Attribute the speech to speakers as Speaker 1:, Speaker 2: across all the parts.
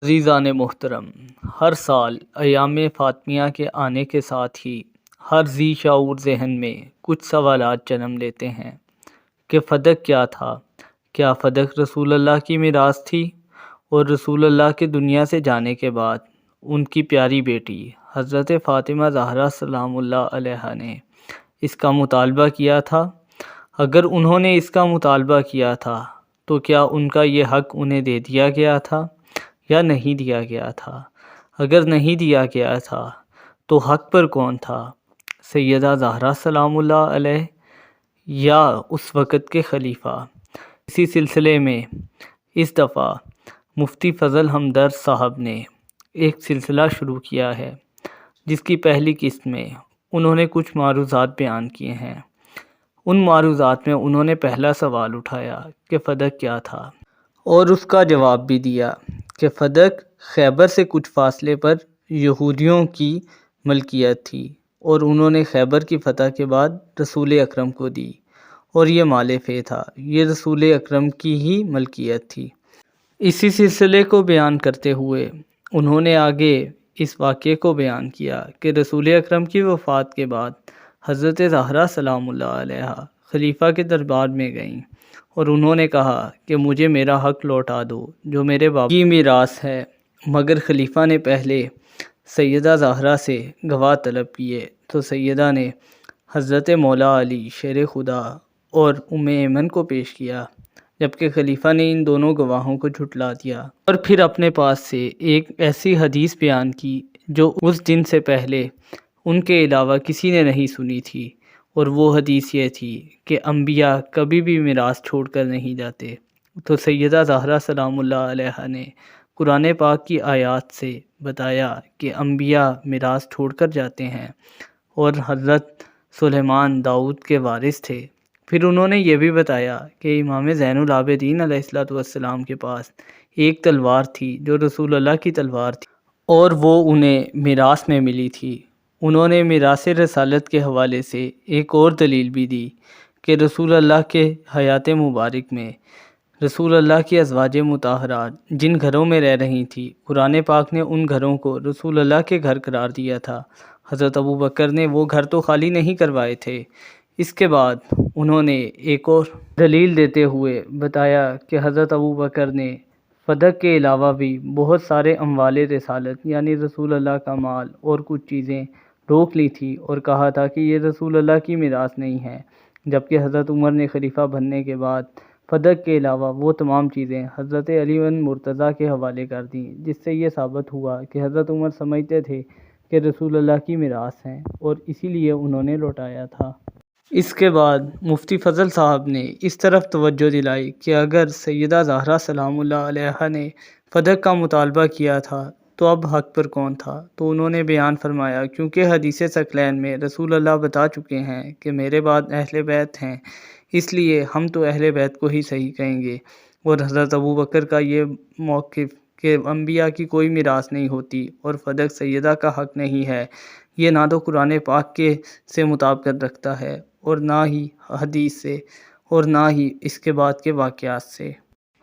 Speaker 1: عزیزان محترم، ہر سال ایام فاطمیہ کے آنے کے ساتھ ہی ہر ذی شعور ذہن میں کچھ سوالات جنم لیتے ہیں کہ فدق کیا تھا؟ کیا فدق رسول اللہ کی میراث تھی؟ اور رسول اللہ کے دنیا سے جانے کے بعد ان کی پیاری بیٹی حضرت فاطمہ زہرا سلام اللہ علیہا نے اس کا مطالبہ کیا تھا؟ اگر انہوں نے اس کا مطالبہ کیا تھا تو کیا ان کا یہ حق انہیں دے دیا گیا تھا یا نہیں دیا گیا تھا؟ اگر نہیں دیا گیا تھا تو حق پر کون تھا، سیدہ زہرا سلام اللہ علیہ یا اس وقت کے خلیفہ؟ اسی سلسلے میں اس دفعہ مفتی فضل ہمدرد صاحب نے ایک سلسلہ شروع کیا ہے، جس کی پہلی قسط میں انہوں نے کچھ معروضات بیان کیے ہیں۔ ان معروضات میں انہوں نے پہلا سوال اٹھایا کہ فدق کیا تھا، اور اس کا جواب بھی دیا کہ فدق خیبر سے کچھ فاصلے پر یہودیوں کی ملکیت تھی، اور انہوں نے خیبر کی فتح کے بعد رسول اکرم کو دی، اور یہ مال فے تھا، یہ رسول اکرم کی ہی ملکیت تھی۔ اسی سلسلے کو بیان کرتے ہوئے انہوں نے آگے اس واقعے کو بیان کیا کہ رسول اکرم کی وفات کے بعد حضرت زہرا سلام اللہ علیہا خلیفہ کے دربار میں گئیں اور انہوں نے کہا کہ مجھے میرا حق لوٹا دو جو میرے باپ کی میراث ہے، مگر خلیفہ نے پہلے سیدہ زہرا سے گواہ طلب کیے تو سیدہ نے حضرت مولا علی شیر خدا اور ایمن کو پیش کیا، جبکہ خلیفہ نے ان دونوں گواہوں کو جھٹلا دیا، اور پھر اپنے پاس سے ایک ایسی حدیث بیان کی جو اس دن سے پہلے ان کے علاوہ کسی نے نہیں سنی تھی، اور وہ حدیث یہ تھی کہ انبیاء کبھی بھی میراث چھوڑ کر نہیں جاتے۔ تو سیدہ زہرا سلام اللہ علیہا نے قرآن پاک کی آیات سے بتایا کہ انبیاء میراث چھوڑ کر جاتے ہیں، اور حضرت سلیمان داؤد کے وارث تھے۔ پھر انہوں نے یہ بھی بتایا کہ امام زین العابدین علیہ السلام کے پاس ایک تلوار تھی جو رسول اللہ کی تلوار تھی، اور وہ انہیں میراث میں ملی تھی۔ انہوں نے میراث رسالت کے حوالے سے ایک اور دلیل بھی دی کہ رسول اللہ کے حیات مبارک میں رسول اللہ کی ازواج مطہرات جن گھروں میں رہ رہی تھیں، قرآن پاک نے ان گھروں کو رسول اللہ کے گھر قرار دیا تھا۔ حضرت ابو بکر نے وہ گھر تو خالی نہیں کروائے تھے۔ اس کے بعد انہوں نے ایک اور دلیل دیتے ہوئے بتایا کہ حضرت ابو بکر نے فدق کے علاوہ بھی بہت سارے اموال رسالت یعنی رسول اللہ کا مال اور کچھ چیزیں روک لی تھی، اور کہا تھا کہ یہ رسول اللہ کی میراث نہیں ہے، جبکہ حضرت عمر نے خلیفہ بننے کے بعد فدق کے علاوہ وہ تمام چیزیں حضرت علی بن مرتضیٰ کے حوالے کر دیں، جس سے یہ ثابت ہوا کہ حضرت عمر سمجھتے تھے کہ رسول اللہ کی میراث ہیں، اور اسی لیے انہوں نے لوٹایا تھا۔ اس کے بعد مفتی فضل صاحب نے اس طرف توجہ دلائی کہ اگر سیدہ زہرا سلام اللہ علیہا نے فدق کا مطالبہ کیا تھا تو اب حق پر کون تھا؟ تو انہوں نے بیان فرمایا کیونکہ حدیث ثقلین میں رسول اللہ بتا چکے ہیں کہ میرے بعد اہل بیت ہیں، اس لیے ہم تو اہل بیت کو ہی صحیح کہیں گے، اور حضرت ابو بکر کا یہ موقف کہ انبیاء کی کوئی میراث نہیں ہوتی اور فدق سیدہ کا حق نہیں ہے، یہ نہ تو قرآن پاک کے سے مطابقت رکھتا ہے، اور نہ ہی حدیث سے، اور نہ ہی اس کے بعد کے واقعات سے۔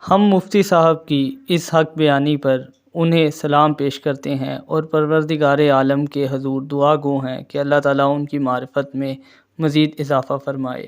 Speaker 1: ہم مفتی صاحب کی اس حق بیانی پر انہیں سلام پیش کرتے ہیں، اور پروردگار عالم کے حضور دعا گو ہیں کہ اللہ تعالیٰ ان کی معرفت میں مزید اضافہ فرمائے۔